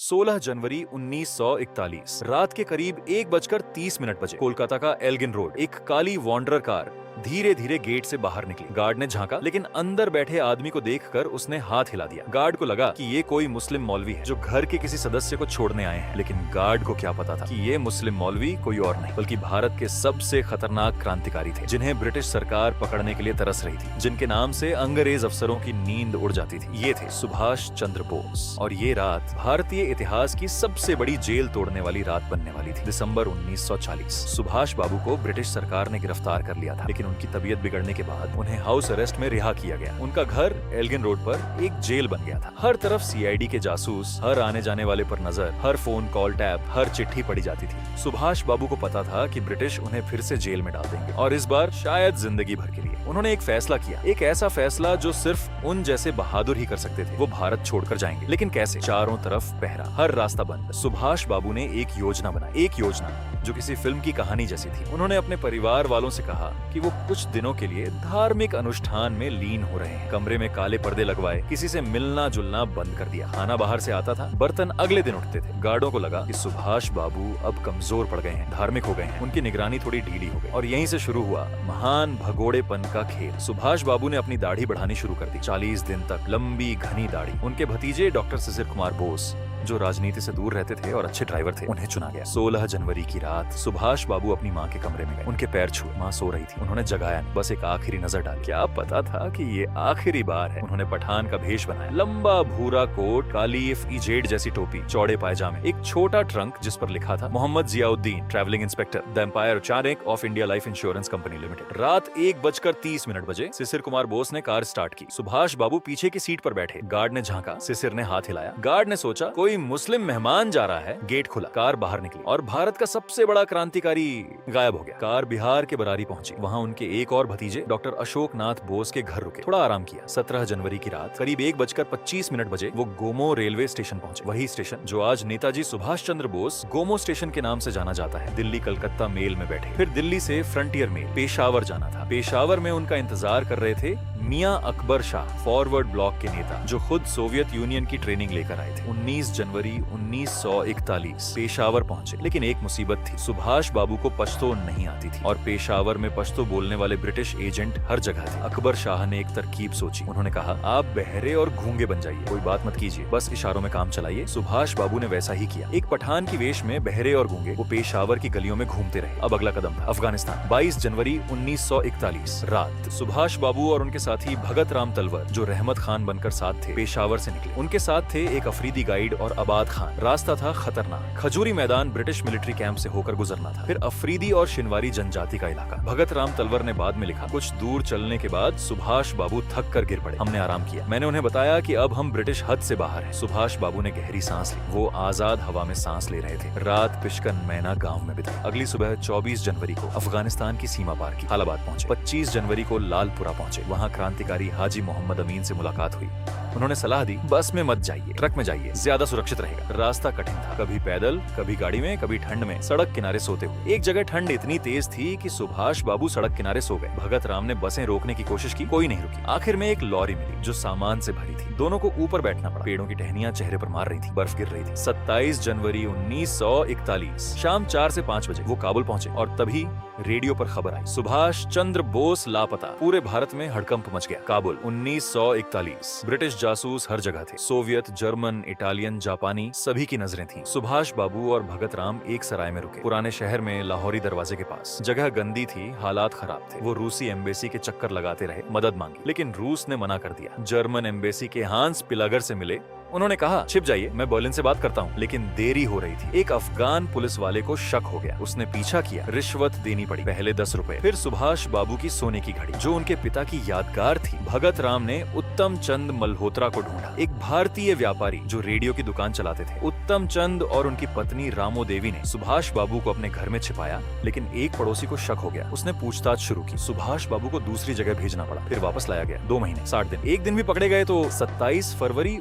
16 जनवरी 1941 रात के करीब 1:30 बजे कोलकाता का एल्गिन रोड एक काली वॉन्डरर कार धीरे धीरे गेट से बाहर निकली। गार्ड ने झांका, लेकिन अंदर बैठे आदमी को देखकर उसने हाथ हिला दिया। गार्ड को लगा कि ये कोई मुस्लिम मौलवी है जो घर के किसी सदस्य को छोड़ने आए हैं, लेकिन गार्ड को क्या पता था कि ये मुस्लिम मौलवी कोई और नहीं बल्कि भारत के सबसे खतरनाक क्रांतिकारी थे, जिन्हें ब्रिटिश सरकार पकड़ने के लिए तरस रही थी, जिनके नाम से अंग्रेज अफसरों की नींद उड़ जाती थी। ये थे सुभाष चंद्र बोस। और ये रात भारतीय इतिहास की सबसे बड़ी जेल तोड़ने वाली रात बनने वाली थी। दिसंबर 1940। सुभाष बाबू को ब्रिटिश सरकार ने गिरफ्तार कर लिया था, लेकिन उनकी तबीयत बिगड़ने के बाद उन्हें हाउस अरेस्ट में रिहा किया गया। उनका घर एल्गिन रोड पर एक जेल बन गया था। हर तरफ सीआईडी के जासूस, हर आने जाने वाले पर नजर, हर फोन कॉल टैप, हर चिट्ठी पड़ी जाती थी। सुभाष बाबू को पता था कि ब्रिटिश उन्हें फिर से जेल में डाल देंगे, और इस बार शायद जिंदगी भर के लिए। उन्होंने एक फैसला किया, एक ऐसा फैसला जो सिर्फ उन जैसे बहादुर ही कर सकते थे। वो भारत छोड़कर जाएंगे, लेकिन कैसे? चारों तरफ पहरा, हर रास्ता बंद। सुभाष बाबू ने एक योजना बनाई, एक योजना जो किसी फिल्म की कहानी जैसी थी। उन्होंने अपने परिवार वालों से कहा कि वो कुछ दिनों के लिए धार्मिक अनुष्ठान में लीन हो रहे हैं। कमरे में काले पर्दे लगवाए, किसी से मिलना जुलना बंद कर दिया। खाना बाहर से आता था, बर्तन अगले दिन उठते थे। गार्डों को लगा कि सुभाष बाबू अब कमजोर पड़ गए हैं, धार्मिक हो गए हैं, उनकी निगरानी थोड़ी ढीली हो गई। और यहीं से शुरू हुआ महान भगोड़ेपन का खेल। सुभाष बाबू ने अपनी दाढ़ी बढ़ानी शुरू कर दी। 40 दिन तक लंबी घनी दाढ़ी। उनके भतीजे डॉक्टर शिशिर कुमार बोस, जो राजनीति से दूर रहते थे और अच्छे ड्राइवर थे, उन्हें चुना गया। 16 जनवरी की रात सुभाष बाबू अपनी माँ के कमरे में गए। उनके पैर छुए। माँ सो रही थी। उन्होंने जगाया नहीं, बस एक आखिरी नजर डाली। क्या पता था कि ये आखिरी बार है। उन्होंने पठान का भेष बनाया, लंबा भूरा कोट, काली इजेड जैसी टोपी, चौड़े पायजामे, एक छोटा ट्रंक जिस पर लिखा था Mohammad Ziauddin, travelling inspector, the empire Chanakya of India life insurance company limited. रात 1:30 बजे शिशिर कुमार बोस ने कार स्टार्ट की। सुभाष बाबू पीछे की सीट पर बैठे। गार्ड ने झांका, शिशिर ने हाथ हिलाया। गार्ड ने सोचा कोई मुस्लिम मेहमान जा रहा है। गेट खुला, कार बाहर निकली और भारत का सबसे बड़ा क्रांतिकारी गायब हो गया। कार बिहार के बरारी पहुंची। वहां उनके एक और भतीजे डॉक्टर अशोक नाथ बोस के घर रुके, थोड़ा आराम किया। 17 जनवरी की रात करीब 1:25 बजे वो गोमो रेलवे स्टेशन पहुंचे। वही स्टेशन जो आज नेताजी सुभाष चंद्र बोस गोमो स्टेशन के नाम से जाना जाता है। दिल्ली कलकत्ता मेल में बैठे, फिर दिल्ली से फ्रंटियर मेल पेशावर जाना था। पेशावर में उनका इंतजार कर रहे थे मियां अकबर शाह, फॉरवर्ड ब्लॉक के नेता, जो खुद सोवियत यूनियन की ट्रेनिंग लेकर आए थे। 19 जनवरी 1941 पेशावर पहुंचे, लेकिन एक मुसीबत थी। सुभाष बाबू को पश्तो नहीं आती थी और पेशावर में पश्तो बोलने वाले ब्रिटिश एजेंट हर जगह थे। अकबर शाह ने एक तरकीब सोची। उन्होंने कहा, आप बहरे और गूंगे बन जाइए, कोई बात मत कीजिए, बस इशारों में काम चलाइए। सुभाष बाबू ने वैसा ही किया। एक पठान की वेश में बहरे और गूंगे वो पेशावर की गलियों में घूमते रहे। अब अगला कदम था अफगानिस्तान। 22 जनवरी 1941 रात सुभाष बाबू और उनके साथी भगत राम तलवर, जो रहमत खान बनकर साथ थे, पेशावर से निकले। उनके साथ थे एक अफरीदी गाइड और आबाद खान। रास्ता था खतरनाक। खजूरी मैदान ब्रिटिश मिलिट्री कैंप से होकर गुजरना था, फिर अफरीदी और शिनवारी जनजाति का इलाका। भगत राम तलवर ने बाद में लिखा, कुछ दूर चलने के बाद सुभाष बाबू थक कर गिर पड़े। हमने आराम किया। मैंने उन्हें बताया कि अब हम ब्रिटिश हद से बाहर हैं। सुभाष बाबू ने गहरी सांस ली। वो आजाद हवा में सांस ले रहे थे। रात पिशकन मैना गांव में बिताई। अगली सुबह 24 जनवरी को अफगानिस्तान की सीमा पार की, हालाबाद पहुंचे। 25 जनवरी को लालपुरा पहुंचे। वहां क्रांतिकारी हाजी मोहम्मद अमीन से मुलाकात हुई। उन्होंने सलाह दी, बस में मत जाइए, ट्रक में जाइए, ज्यादा सुरक्षित रहेगा। रास्ता कठिन था, कभी पैदल, कभी गाड़ी में, कभी ठंड में, सड़क किनारे सोते हुए। एक जगह ठंड इतनी तेज थी कि सुभाष बाबू सड़क किनारे सो गए। भगत राम ने बसें रोकने की कोशिश की, कोई नहीं रुकी। आखिर में एक लॉरी मिली जो सामान से भरी थी। दोनों को ऊपर बैठना पड़ा। पेड़ों की टहनियां चेहरे पर मार रही थी, बर्फ गिर रही थी। 27 जनवरी 1941 शाम 4 से 5 बजे वो काबुल पहुंचे और तभी रेडियो पर खबर आई, सुभाष चंद्र बोस लापता। पूरे भारत में हड़कंप मच गया। काबुल 1941। ब्रिटिश जासूस हर जगह थे। सोवियत, जर्मन, इटालियन, जापानी, सभी की नजरें थीं। सुभाष बाबू और भगत राम एक सराय में रुके, पुराने शहर में, लाहौरी दरवाजे के पास। जगह गंदी थी, हालात खराब थे। वो रूसी एम्बेसी के चक्कर लगाते रहे, मदद मांगी, लेकिन रूस ने मना कर दिया। जर्मन एम्बेसी के हांस पिलागर से मिले। उन्होंने कहा, छिप जाइए, मैं बर्लिन से बात करता हूँ। लेकिन देरी हो रही थी। एक अफगान पुलिस वाले को शक हो गया। उसने पीछा किया। रिश्वत देनी पड़ी, पहले 10 रुपए, फिर सुभाष बाबू की सोने की घड़ी जो उनके पिता की यादगार थी। भगत राम ने उत्तम चंद मल्होत्रा को ढूंढा, एक भारतीय व्यापारी जो रेडियो की दुकान चलाते थे। उत्तम चंद और उनकी पत्नी रामो देवी ने सुभाष बाबू को अपने घर में छिपाया, लेकिन एक पड़ोसी को शक हो गया। उसने पूछताछ शुरू की। सुभाष बाबू को दूसरी जगह भेजना पड़ा, फिर वापस लाया गया। 2 महीने 60 दिन। एक दिन भी पकड़े गए तो 27 फरवरी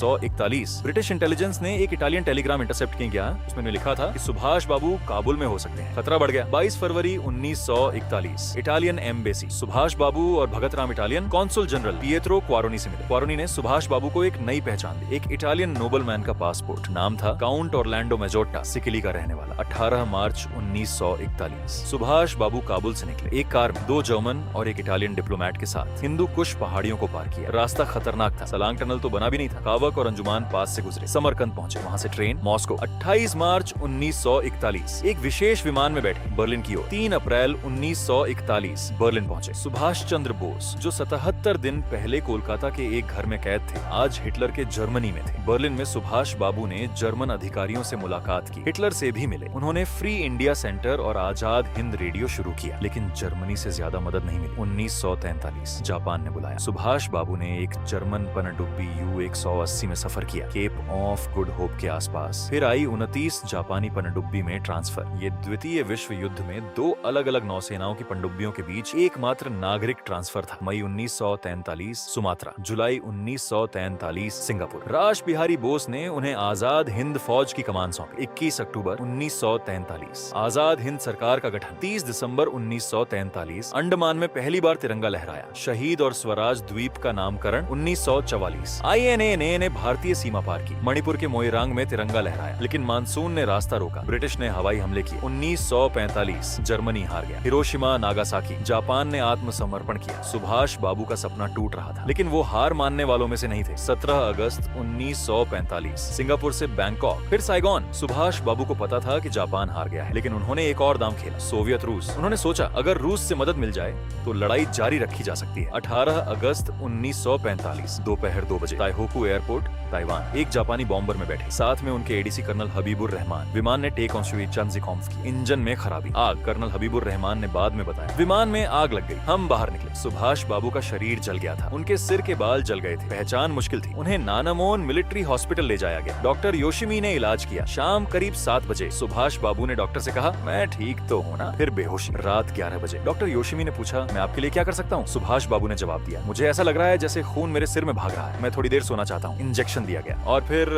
1941 ब्रिटिश इंटेलिजेंस ने एक इटालियन टेलीग्राम इंटरसेप्ट किया। उसमें लिखा था कि सुभाष बाबू काबुल में हो सकते हैं। खतरा बढ़ गया। 22 फरवरी 1941 इटालियन एम्बेसी। सुभाष बाबू और Bhagat Ram Italian consul general Pietro Quaroni से मिले। क्वारोनी ने सुभाष बाबू को एक नई पहचान दी, एक इटालियन नोबलमैन का पासपोर्ट। नाम था काउंट ऑरलैंडो मेजोट्टा, सिसिली का रहने वाला। 18 मार्च 1941 सुभाष बाबू काबुल से निकले। एक कार में 2 जर्मन और एक इटालियन डिप्लोमेट के साथ हिंदू कुश पहाड़ियों को पार किया। रास्ता खतरनाक था, सलांग टनल तो बना भी नहीं था। कावक और अंजुमान पास से गुजरे, समरकंद पहुंचे, वहां से ट्रेन मॉस्को। 28 मार्च 1941 एक विशेष विमान में बैठे बर्लिन की ओर। 3 अप्रैल 1941 बर्लिन पहुंचे। सुभाष चंद्र बोस जो 77 दिन पहले कोलकाता के एक घर में कैद थे, आज हिटलर के जर्मनी में थे। बर्लिन में सुभाष बाबू ने जर्मन अधिकारियों से मुलाकात की, हिटलर से भी मिले। उन्होंने फ्री इंडिया सेंटर और आजाद हिंद रेडियो शुरू किया, लेकिन जर्मनी से ज्यादा मदद नहीं मिली। 1943 जापान ने बुलाया। सुभाष बाबू ने एक जर्मन पनडुब्बी U-180 में सफर किया, केप ऑफ गुड होप के आसपास। फिर आई 29 जापानी पनडुब्बी में ट्रांसफर। ये द्वितीय विश्व युद्ध में 2 अलग अलग नौसेनाओं की पनडुब्बियों के बीच एकमात्र नागरिक ट्रांसफर था। मई 1943 सुमात्रा, जुलाई 1943 सिंगापुर। राज बिहारी बोस ने उन्हें आजाद हिंद फौज की कमान सौंपी। 21 अक्टूबर 1943 आजाद हिंद सरकार का गठन। 30 दिसंबर 1943 अंडमान में पहली बार तिरंगा लहराया। शहीद और स्वराज द्वीप का नामकरण 1944। INA ने भारतीय सीमा पार की। मणिपुर के मोइरांग में तिरंगा लहराया, लेकिन मानसून ने रास्ता रोका। ब्रिटिश ने हवाई हमले किए। 1945 जर्मनी हार गया। हिरोशिमा, नागासाकी, जापान ने आत्मसमर्पण किया। सुभाष बाबू का सपना टूट रहा था, लेकिन वो हार मानने वालों में से नहीं थे। 17 अगस्त 1945 सिंगापुर से बैंकॉक, फिर साइगोन। सुभाष बाबू को पता था कि जापान हार गया है, लेकिन उन्होंने एक और दांव खेला, सोवियत रूस। उन्होंने सोचा अगर रूस से मदद मिल जाए तो लड़ाई जारी रखी जा सकती है। 18 अगस्त 1945 दोपहर 2 बजे ताइहोकू एयरपोर्ट, ताइवान। एक जापानी बॉम्बर में बैठे, साथ में उनके ADC कर्नल हबीबुर रहमान। विमान ने टेक ऑन हुई चंजिकॉम्फ की। इंजन में खराबी, आग। कर्नल हबीबुर रहमान ने बाद में बताया विमान में आग लग गई, हम बाहर निकले। सुभाष बाबू का शरीर जल गया था, उनके सिर के बाल जल गए थे, पहचान मुश्किल थी। उन्हें नानामोन मिलिट्री हॉस्पिटल ले जाया गया। डॉक्टर योशिमी ने इलाज किया। शाम करीब 7 बजे सुभाष बाबू ने डॉक्टर से कहा मैं ठीक तो हूँ ना? फिर बेहोशी। रात 11 बजे डॉक्टर योशिमी ने पूछा मैं आपके लिए क्या कर सकता हूँ? सुभाष बाबू ने जवाब दिया मुझे ऐसा लग रहा है जैसे खून मेरे सिर में भाग रहा है, मैं थोड़ी देर सोना चाहता हूँ। इंजेक्शन दिया गया और फिर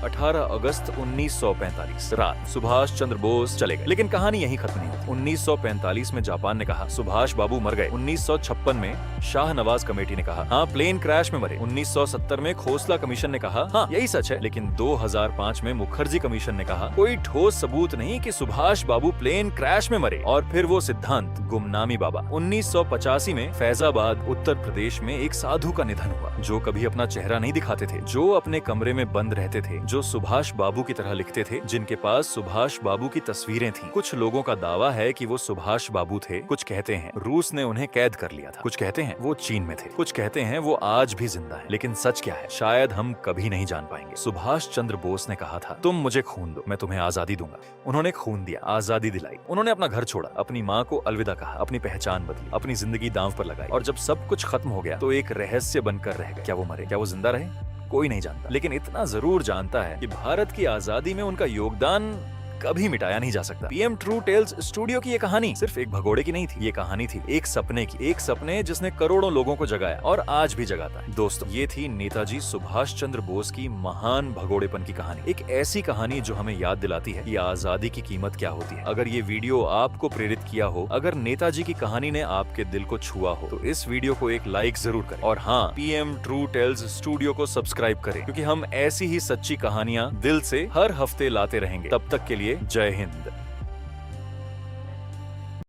18 अगस्त 1945 रात सुभाष चंद्र बोस चले गए। लेकिन कहानी यहीं खत्म नहीं होती। 1945 में जापान ने कहा सुभाष बाबू मर गए। 1956 में शाहनवाज कमेटी ने कहा हाँ प्लेन क्रैश में मरे। 1970 में खोसला कमीशन ने कहा हाँ यही सच है। लेकिन 2005 में मुखर्जी कमीशन ने कहा कोई ठोस सबूत नहीं कि सुभाष बाबू प्लेन क्रैश में मरे। और फिर वो सिद्धांत गुमनामी बाबा। 1985 में फैजाबाद उत्तर प्रदेश में एक साधु का निधन हुआ जो कभी अपना चेहरा नहीं दिखाते थे, जो अपने कमरे में बंद रहते थे, जो सुभाष बाबू की तरह लिखते थे, जिनके पास सुभाष बाबू की तस्वीरें थीं। कुछ लोगों का दावा है कि वो सुभाष बाबू थे, कुछ कहते हैं रूस ने उन्हें कैद कर लिया था, कुछ कहते हैं वो चीन में थे, कुछ कहते हैं वो आज भी जिंदा है। लेकिन सच क्या है शायद हम कभी नहीं जान पाएंगे। सुभाष चंद्र बोस ने कहा था तुम मुझे खून दो मैं तुम्हें आजादी दूंगा। उन्होंने खून दिया, आजादी दिलाई। उन्होंने अपना घर छोड़ा, अपनी माँ को अलविदा कहा, अपनी पहचान बदली, अपनी जिंदगी दांव पर लगाई। और जब सब कुछ खत्म हो गया तो एक रहस्य बनकर रह गया। क्या वो मरे, क्या वो जिंदा रहे, कोई नहीं जानता। लेकिन इतना जरूर जानता है कि भारत की आजादी में उनका योगदान कभी मिटाया नहीं जा सकता। PM ट्रू टेल्स स्टूडियो की ये कहानी सिर्फ एक भगोड़े की नहीं थी, ये कहानी थी एक सपने की, एक सपने जिसने करोड़ों लोगों को जगाया और आज भी जगाता है। दोस्तों ये थी नेताजी सुभाष चंद्र बोस की महान भगोड़ेपन की कहानी। एक ऐसी कहानी जो हमें याद दिलाती है कि आजादी की कीमत क्या होती है। अगर ये वीडियो आपको प्रेरित किया हो, अगर नेताजी की कहानी ने आपके दिल को छुआ हो तो इस वीडियो को एक लाइक जरूर करें। और हाँ, PM ट्रू टेल्स स्टूडियो को सब्सक्राइब करें क्योंकि हम ऐसी ही सच्ची कहानियां दिल से हर हफ्ते लाते रहेंगे। तब तक के लिए जय हिंद।